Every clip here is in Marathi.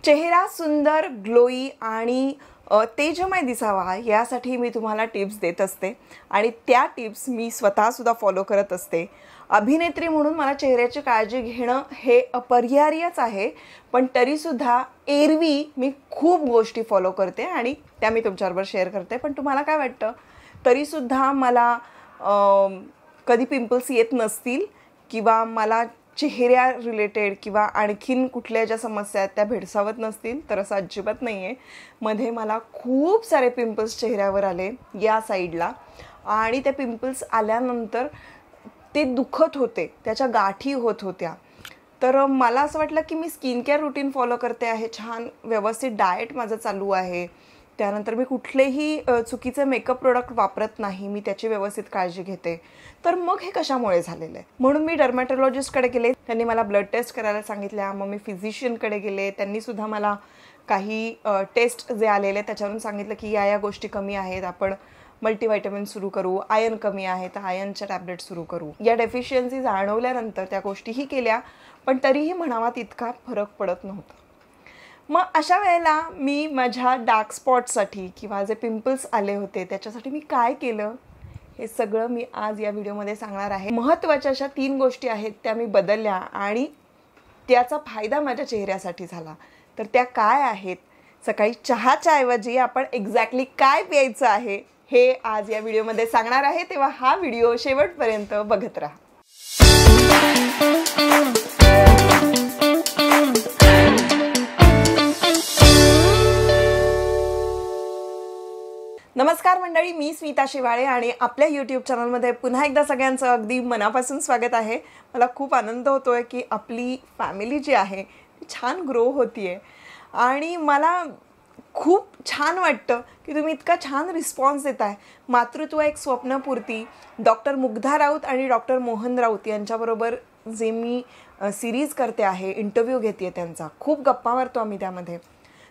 चेहरा सुंदर, ग्लोई आणि तेजमय दिसावा यासाठी मी तुम्हाला टिप्स देत असते आणि त्या टिप्स मी स्वतःसुद्धा फॉलो करत असते. अभिनेत्री म्हणून मला चेहऱ्याची काळजी घेणं हे अपरिहार्यच आहे, पण तरीसुद्धा एरवी मी खूप गोष्टी फॉलो करते आणि त्या मी तुमच्याबरोबर शेअर करते. पण तुम्हाला काय वाटतं, तरीसुद्धा मला कधी पिंपल्स येत नसतील किंवा मला चेहऱ्या रिलेटेड किंवा आणखीन कुठल्या ज्या समस्या आहेत त्या भेडसावत नसतील, तर असं अजिबात नाही आहे. मध्ये मला खूप सारे पिंपल्स चेहऱ्यावर आले या साईडला आणि ते पिंपल्स आल्यानंतर ते दुखत होते, त्याच्या गाठी होत होत्या. तर मला असं वाटलं की मी स्किन केअर रुटीन फॉलो करते आहे, छान व्यवस्थित डाएट माझं चालू आहे, त्यानंतर मी कुठलेही चुकीचे मेकअप प्रोडक्ट वापरत नाही, मी त्याची व्यवस्थित काळजी घेते. तर मग हे कशामुळे झालेलं आहे? म्हणून मी डर्मॅटॉलॉजिस्टकडे गेले, त्यांनी मला ब्लड टेस्ट करायला सांगितल्या. मग मी फिजिशियनकडे गेले, त्यांनीसुद्धा मला काही टेस्ट जे आलेले त्याच्यावरून सांगितलं की या गोष्टी कमी आहेत, आपण मल्टीव्हिटॅमिन सुरू करू, आयर्न कमी आहे तर आयर्नच्या टॅबलेट सुरू करू. या डेफिशियन्सी जाणवल्यानंतर त्या गोष्टीही केल्या, पण तरीही म्हणावा तितका फरक पडत नव्हता. मग अशा वेळेला मी माझ्या डार्क स्पॉटसाठी किंवा जे पिंपल्स आले होते त्याच्यासाठी मी काय केलं हे सगळं मी आज या व्हिडिओमध्ये सांगणार आहे. महत्त्वाच्या अशा 3 गोष्टी आहेत त्या मी बदलल्या आणि त्याचा फायदा माझ्या चेहऱ्यासाठी झाला. तर त्या काय आहेत? सकाळी चहाच्या ऐवजी आपण एक्झॅक्टली काय प्यायचं आहे हे आज या व्हिडिओमध्ये सांगणार आहे, तेव्हा हा व्हिडिओ शेवटपर्यंत बघत राहा. नमस्कार मंडळी, मी स्मिता शिवाळे आणि आपल्या यूट्यूब चॅनलमध्ये पुन्हा एकदा सगळ्यांचं अगदी मनापासून स्वागत आहे. मला खूप आनंद होतो आहे की आपली फॅमिली जी आहे ती छान ग्रो होती आहे आणि मला खूप छान वाटतं की तुम्ही इतका छान रिस्पॉन्स देत आहे. मातृत्व एक स्वप्नपूर्ती डॉक्टर मुग्धा राऊत आणि डॉक्टर मोहन राऊत यांच्याबरोबर जे मी सिरीज करते आहे, इंटरव्ह्यू घेते त्यांचा, खूप गप्पा मारतो आम्ही त्यामध्ये.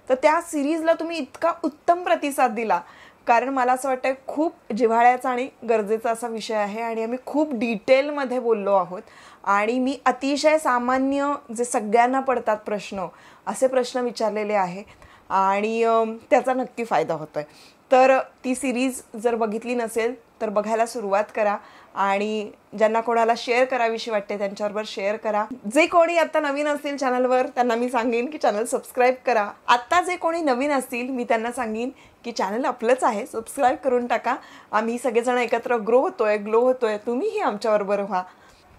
तर त्या सिरीजला तुम्ही इतका उत्तम प्रतिसाद दिला, कारण मला असं वाटतं खूप जिव्हाळ्याचा आणि गरजेचा असा विषय आहे आणि आम्ही खूप डिटेलमध्ये बोललो आहोत आणि मी अतिशय सामान्य जे सगळ्यांना पडतात प्रश्न, असे प्रश्न विचारलेले आहे आणि त्याचा नक्की फायदा होतो आहे. तर ती सिरीज जर बघितली नसेल तर बघायला सुरुवात करा आणि ज्यांना कोणाला शेअर करावीशी वाटते त्यांच्याबरोबर शेअर करा. जे कोणी आत्ता नवीन असतील चॅनलवर त्यांना मी सांगेन की चॅनल सबस्क्राईब करा. आत्ता जे कोणी नवीन असतील मी त्यांना सांगेन की चॅनल आपलंच आहे, सबस्क्राईब करून टाका. आम्ही सगळेजण एकत्र ग्लो होतोय, तुम्हीही आमच्याबरोबर व्हा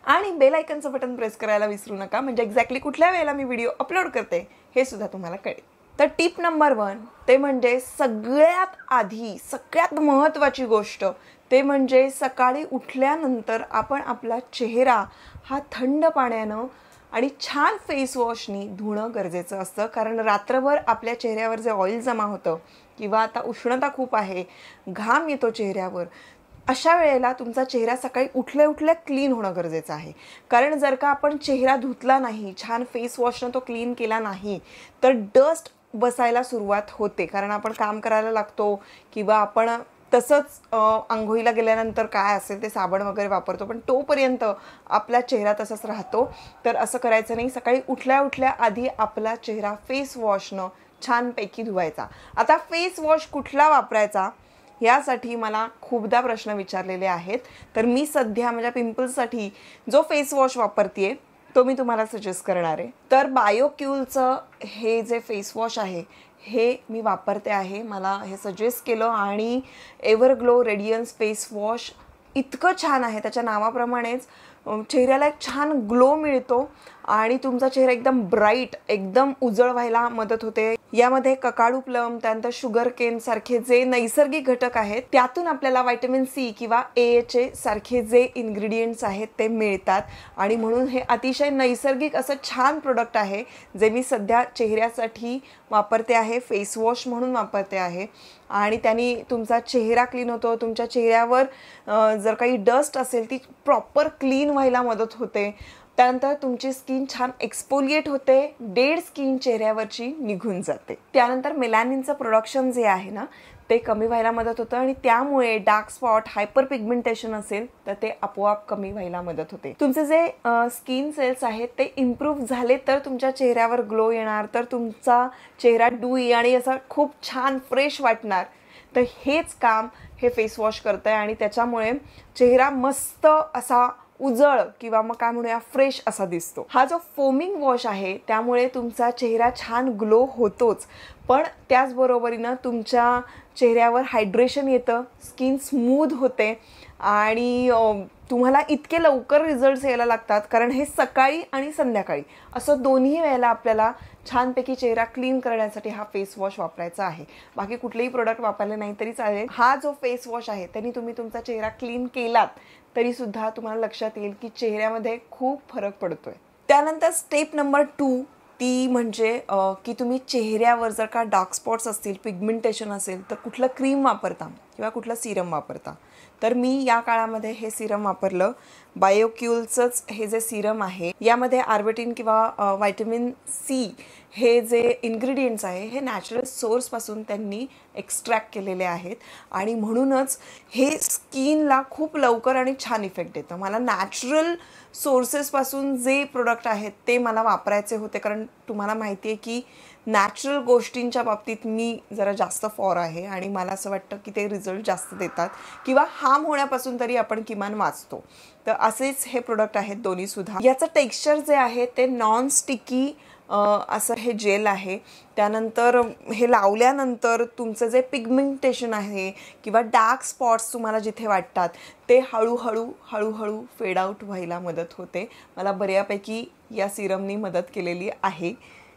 आणि बेल आयकनचं बटन प्रेस करायला विसरू नका, म्हणजे एक्झॅक्टली कुठल्या वेळेला मी व्हिडिओ अपलोड करते हे सुद्धा तुम्हाला कळेल. तर टिप नंबर 1 ते म्हणजे सगळ्यात आधी सगळ्यात महत्त्वाची गोष्ट ते म्हणजे सकाळी उठल्यानंतर आपण आपला चेहरा हा थंड पाण्यानं आणि छान फेस वॉशनी धुणं गरजेचं असतं. कारण रात्रभर आपल्या चेहऱ्यावर जे ऑइल जमा होतं किंवा आता उष्णता खूप आहे, घाम येतो चेहऱ्यावर, अशा वेळेला तुमचा चेहरा सकाळी उठल्या क्लीन होणं गरजेचं आहे. कारण जर का आपण चेहरा धुतला नाही, छान फेस वॉशनं तो क्लीन केला नाही, तर डस्ट बसायला सुरुवात होते. कारण आपण काम करायला लागतो किंवा आपण तसंच आंघोळीला गेल्यानंतर काय असेल ते साबण वगैरे वापरतो, पण तोपर्यंत आपला चेहरा तसाच राहतो. तर असं करायचं नाही. सकाळी उठल्या आधी आपला चेहरा फेस वॉशनं छानपैकी धुवायचा. आता फेस वॉश कुठला वापरायचा यासाठी मला खूपदा प्रश्न विचारलेले आहेत. तर मी सध्या माझ्या पिंपल्ससाठी जो फेस वॉश वापरते तो मी तुम्हाला सजेस्ट करणार आहे. तर बायोक्यूलचं हे जे फेस वॉश आहे हे मी वापरते आहे. मला हे सजेस्ट केलं आणि एव्हरग्लो रेडियन्स फेस वॉश इतकं छान आहे, त्याच्या नावाप्रमाणेच चेहऱ्याला एक छान ग्लो मिळतो आणि तुमचा चेहरा एकदम ब्राईट, एकदम उजळ व्हायला मदत होते. यामध्ये ककाडू प्लम, त्यानंतर शुगर केन सारखे जे नैसर्गिक घटक आहेत त्यातून आपल्याला व्हिटॅमिन सी किंवा AHA सारखे जे इन्ग्रेडियंट्स आहेत ते मिळतात आणि म्हणून हे अतिशय नैसर्गिक असं छान प्रोडक्ट आहे जे मी सध्या चेहऱ्यासाठी वापरते आहे, फेस वॉश म्हणून वापरते आहे आणि त्यांनी तुमचा चेहरा क्लीन होतो. तुमच्या चेहऱ्यावर जर काही डस्ट असेल ती प्रॉपर क्लीन व्हायला मदत होते त्यानंतर तुमची स्किन छान एक्सपोलिएट होते, डेड स्किन चेहऱ्यावरची निघून जाते. त्यानंतर मेलॅनिनचं प्रोडक्शन जे आहे ना ते कमी व्हायला मदत होतं आणि त्यामुळे डार्क स्पॉट, हायपर पिगमेंटेशन असेल तर ते आपोआप कमी व्हायला मदत होते. तुमचे जे स्किन सेल्स आहेत ते इम्प्रूव्ह झाले तर तुमच्या चेहऱ्यावर ग्लो येणार, तर तुमचा चेहरा डुई आणि असा खूप छान फ्रेश वाटणार. तर हेच काम हे फेस वॉश करतंय आणि त्याच्यामुळे चेहरा मस्त असा उजळ किंवा मग काय म्हणूया फ्रेश असा दिसतो. हा जो फोमिंग वॉश आहे त्यामुळे तुमचा चेहरा छान ग्लो होतोच, पण त्याचबरोबरीनं तुमच्या चेहऱ्यावर हायड्रेशन येतं, स्किन स्मूथ होते आणि तुम्हाला इतके लवकर रिझल्ट्स यायला लागतात कारण हे सकाळी आणि संध्याकाळी असं दोन्ही वेळेला आपल्याला छानपैकी चेहरा क्लीन करण्यासाठी हा फेस वॉश वापरायचा आहे. बाकी कुठलेही प्रोडक्ट वापरले नाही तरी चालेल. हा जो फेस वॉश आहे त्यांनी तुम्ही तुमचा चेहरा क्लीन केलात तरी सुद्धा तुम्हाला लक्षात येईल की चेहऱ्यामध्ये खूप फरक पडतोय. त्यानंतर स्टेप नंबर 2 ती म्हणजे की तुम्ही चेहऱ्यावर जर का डार्क स्पॉट्स असतील, पिगमेंटेशन असेल तर कुठलं क्रीम वापरता किंवा कुठलं सिरम वापरता. तर मी या काळामध्ये हे सिरम वापरलं. बायोक्यूलचंच हे जे सिरम आहे यामध्ये आर्बिटिन किंवा व्हायटॅमिन सी हे जे इन्ग्रेडियंट्स आहे हे नॅचरल सोर्सपासून त्यांनी एक्स्ट्रॅक्ट केलेले आहेत आणि म्हणूनच हे स्किनला खूप लवकर आणि छान इफेक्ट येतं. मला नॅचरल सोर्सेसपासून जे प्रोडक्ट आहेत ते मला वापरायचे होते कारण तुम्हाला माहिती आहे की नॅचरल गोष्टींच्या बाबतीत मी जरा जास्त फॉर आहे आणि मला असं वाटतं की ते रिझल्ट जास्त देतात किंवा हार्म होण्यापासून तरी आपण किमान वाचतो. तर असेच हे प्रोडक्ट आहेत दोन्हीसुद्धा. याचं टेक्स्चर जे आहे ते नॉन स्टिकी असं हे जेल आहे. त्यानंतर हे लावल्यानंतर तुमचं जे पिगमेंटेशन आहे किंवा डार्क स्पॉट्स तुम्हाला जिथे वाटतात ते हळूहळू फेड आउट व्हायला मदत होते. मला बऱ्यापैकी या सिरमनी मदत केलेली आहे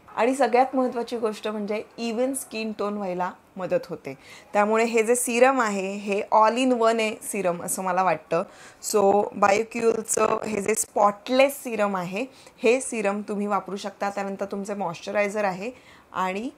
आणि सगळ्यात महत्त्वाची गोष्ट म्हणजे इवन स्किन टोन व्हायला मदत होते. त्यामुळे हे जे सिरम आहे हे ऑल इन वन आहे सिरम असं मला वाटतं. सो बायोक्यूलचं हे जे स्पॉटलेस सिरम आहे हे सिरम तुम्ही वापरू शकता. त्यानंतर तुमचे मॉइश्चरायझर आहे आणि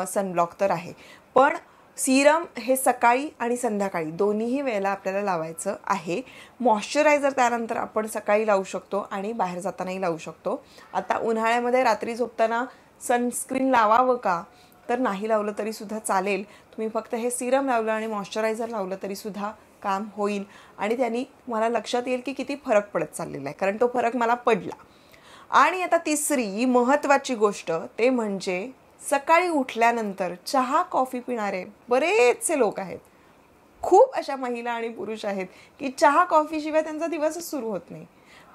सनब्लॉक तर आहे, पण सिरम हे सकाळी आणि संध्याकाळी दोन्हीही वेळेला आपल्याला लावायचं आहे. मॉइश्चरायझर त्यानंतर आपण सकाळी लावू शकतो आणि बाहेर जातानाही लावू शकतो. आता उन्हाळ्यामध्ये रात्री झोपताना सनस्क्रीन लावावं का, तर नाही लावलं तरी सुद्धा चालेल. तुम्ही फक्त हे सिरम लावलं आणि मॉइश्चरायझर लावलं तरी सुद्धा काम होईल आणि त्यांनी मला लक्षात येईल की किती फरक पडत चाललेला आहे, कारण तो फरक मला पडला. आणि आता तिसरी महत्त्वाची गोष्ट ते म्हणजे सकाळी उठल्यानंतर चहा कॉफी पिणारे बरेचसे लोक आहेत. खूप अशा महिला आणि पुरुष आहेत की चहा कॉफीशिवाय त्यांचा दिवसच सुरू होत नाही.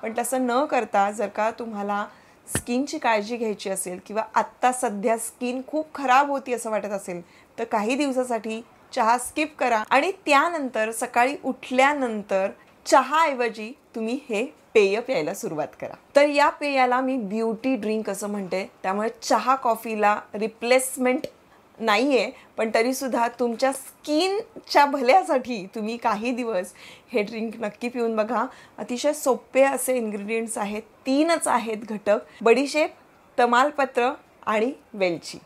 पण तसं न करता जर का तुम्हाला स्किनची काळजी घ्यायची असेल किंवा आत्ता सध्या स्किन खूप खराब होती असं वाटत असेल तर काही दिवसासाठी चहा स्किप करा आणि त्यानंतर सकाळी उठल्यानंतर चहाऐवजी तुम्ही हे पेय प्यायला सुरुवात करा. तर या पेयाला मी ब्युटी ड्रिंक असं म्हणते. त्यामुळे चहा कॉफीला रिप्लेसमेंट नाही आहे, पण तरीसुद्धा तुमच्या स्किनच्या भल्यासाठी तुम्ही काही दिवस हे ड्रिंक नक्की पिऊन बघा. अतिशय सोपे असे इन्ग्रेडियंट्स आहेत, 3च आहेत घटक: बडीशेप, तमालपत्र आणि वेलची.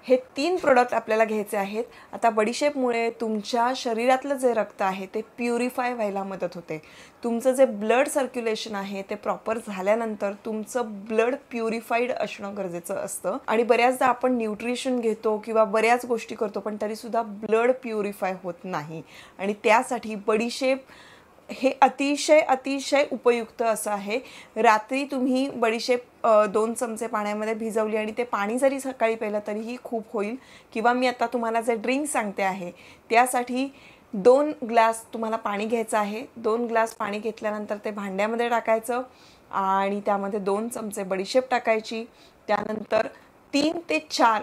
हे 3 प्रोडक्ट आपल्याला घ्यायचे आहेत. आता बडीशेपमुळे तुमच्या शरीरातलं जे रक्त आहे ते प्युरिफाय व्हायला मदत होते. तुमचं जे ब्लड सर्क्युलेशन आहे ते प्रॉपर झाल्यानंतर तुमचं ब्लड प्युरिफाईड असणं गरजेचं असतं आणि बऱ्याचदा आपण न्यूट्रिशन घेतो किंवा बऱ्याच गोष्टी करतो पण तरीसुद्धा ब्लड प्युरिफाय होत नाही आणि त्यासाठी बडीशेप हे अतिशय उपयुक्त असं आहे. रात्री तुम्ही बडीशेप 2 चमचे पाण्यामध्ये भिजवली आणि ते पाणी जरी सकाळी प्यायलं तरीही खूप होईल. किंवा मी आता तुम्हाला जे ड्रिंक सांगते आहे त्यासाठी 2 ग्लास तुम्हाला पाणी घ्यायचं आहे. 2 ग्लास पाणी घेतल्यानंतर ते भांड्यामध्ये टाकायचं आणि त्यामध्ये 2 चमचे बडीशेप टाकायची. त्यानंतर 3 ते 4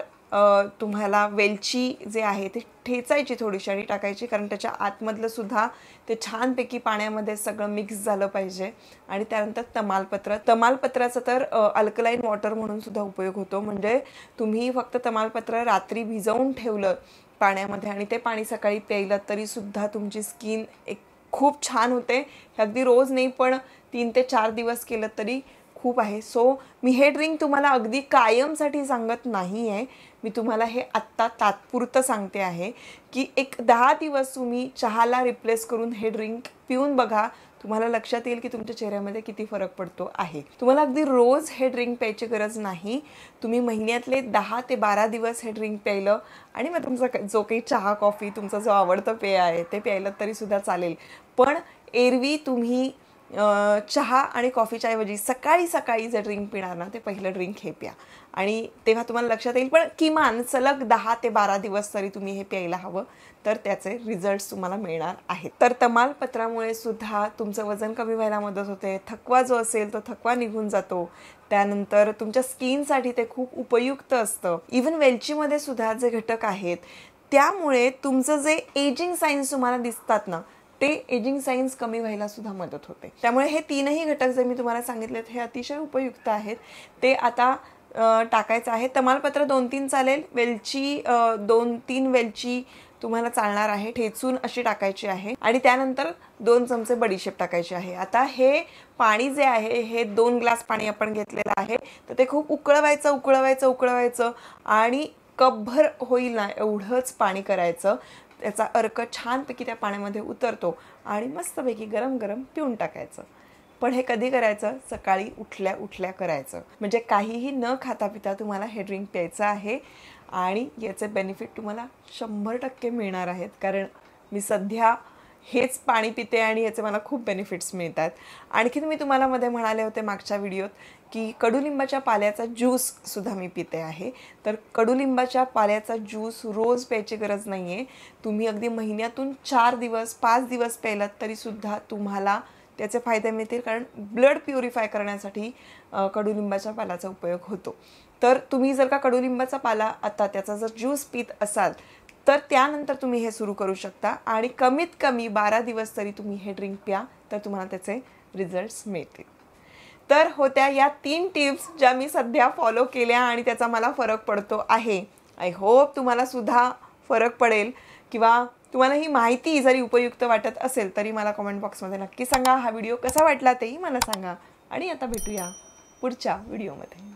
तुम्हाला वेलची जे आहे ते ठेचायची थोडीशी आणि टाकायची, कारण त्याच्या आतमधलं सुद्धा ते छानपैकी पाण्यामध्ये सगळं मिक्स झालं पाहिजे. आणि त्यानंतर तमालपत्राचा तर अल्कलाईन वॉटर म्हणून सुद्धा उपयोग होतो. म्हणजे तुम्ही फक्त तमालपत्र रात्री भिजवून ठेवलं पाण्यामध्ये आणि ते पाणी सकाळी प्यायलं तरी सुद्धा तुमची स्किन खूप छान होते. अगदी रोज नाही पण 3 ते 4 दिवस केलं तरी खूप आहे. सो मी हे ड्रिंक तुम्हाला अगदी कायमसाठी सांगत नाही आहे. मी तुम्हाला हे आत्ता तात्पुरतं सांगते आहे की एक 10 दिवस तुम्ही चहाला रिप्लेस करून हे ड्रिंक पिऊन बघा. तुम्हाला लक्षात येईल की तुमच्या चेहऱ्यामध्ये किती फरक पडतो आहे. तुम्हाला अगदी रोज हे ड्रिंक प्यायची गरज नाही. तुम्ही महिन्यातले 10 ते 12 दिवस हे ड्रिंक प्यायलं आणि मग तुमचा जो काही चहा कॉफी तुमचा जो आवडतं पेय आहे ते प्यायलं तरी सुद्धा चालेल. पण एरवी तुम्ही चहा आणि कॉफीच्या ऐवजी सकाळी सकाळी जे ड्रिंक पिणार ना ते पहिलं ड्रिंक हे प्या आणि तेव्हा तुम्हाला लक्षात येईल. पण किमान सलग 10 ते 12 दिवस तरी तुम्ही हे प्यायला हवं, तर त्याचे रिझल्ट्स तुम्हाला मिळणार आहेत. तर तमालपत्रामुळे सुद्धा तुमचं वजन कमी व्हायला मदत होते. थकवा जो असेल तो थकवा निघून जातो. त्यानंतर तुमच्या स्किनसाठी ते खूप उपयुक्त असतं. इव्हन वेलचीमध्ये सुद्धा जे घटक आहेत त्यामुळे तुमचं जे एजिंग साईन्स तुम्हाला दिसतात ना ते एजिंग साईन्स कमी व्हायला सुद्धा मदत होते. त्यामुळे हे तीनही घटक जे मी तुम्हाला सांगितलेत हे अतिशय उपयुक्त आहेत. ते आता टाकायचं आहे. तमालपत्र 2-3 चालेल, वेलची 2-3 वेलची तुम्हाला चालणार आहे, ठेचून अशी टाकायची आहे आणि त्यानंतर 2 चमचे बडीशेप टाकायची आहे. आता हे पाणी जे आहे हे 2 ग्लास पाणी आपण घेतलेलं आहे, तर ते खूप उकळवायचं आणि कपभर होईल ना एवढंच पाणी करायचं. त्याचा अर्क छानपैकी त्या पाण्यामध्ये उतरतो आणि मस्तपैकी गरम गरम पिऊन टाकायचं. पण हे कधी करायचं? सकाळी उठल्या उठल्या करायचं. म्हणजे काहीही न खाता पिता तुम्हाला हे ड्रिंक प्यायचं आहे आणि याचे बेनिफिट तुम्हाला 100% मिळणार आहेत. कारण मी सध्या हेच पाणी पिते आणि याचे मला खूप बेनिफिट्स मिळतात. आणखीन मी तुम्हाला मध्ये म्हणाले होते मागच्या व्हिडिओत की कडुलिंबाच्या पाल्याचा ज्यूस सुद्धा मी पिते आहे. तर कडुलिंबाच्या पाल्याचा ज्यूस रोज प्यायची गरज नाही आहे. तुम्ही अगदी महिन्यातून 4 दिवस 5 दिवस प्यायलात तरी सुद्धा तुम्हाला त्याचे फायदे मिळतील. कारण ब्लड प्युरिफाय करण्यासाठी कडुलिंबाच्या पाल्याचा उपयोग होतो. तर तुम्ही जर का कडुलिंबाचा पाला आता त्याचा जर ज्यूस पित असाल तर त्यानंतर तुम्ही हे सुरू करू शकता आणि कमीत कमी 12 दिवस तरी तुम्ही हे ड्रिंक प्या, तर तुम्हाला त्याचे रिझल्ट्स मिळतील. तर होत्या या 3 टिप्स ज्या मी सध्या फॉलो केल्या आणि त्याचा मला फरक पडतो आहे. आय होप तुम्हाला सुद्धा फरक पडेल किंवा तुम्हाला ही माहिती जरी उपयुक्त वाटत असेल तरी मला कमेंट बॉक्समध्ये नक्की सांगा. हा व्हिडिओ कसा वाटला तेही मला सांगा आणि आता भेटूया पुढच्या व्हिडिओमध्ये.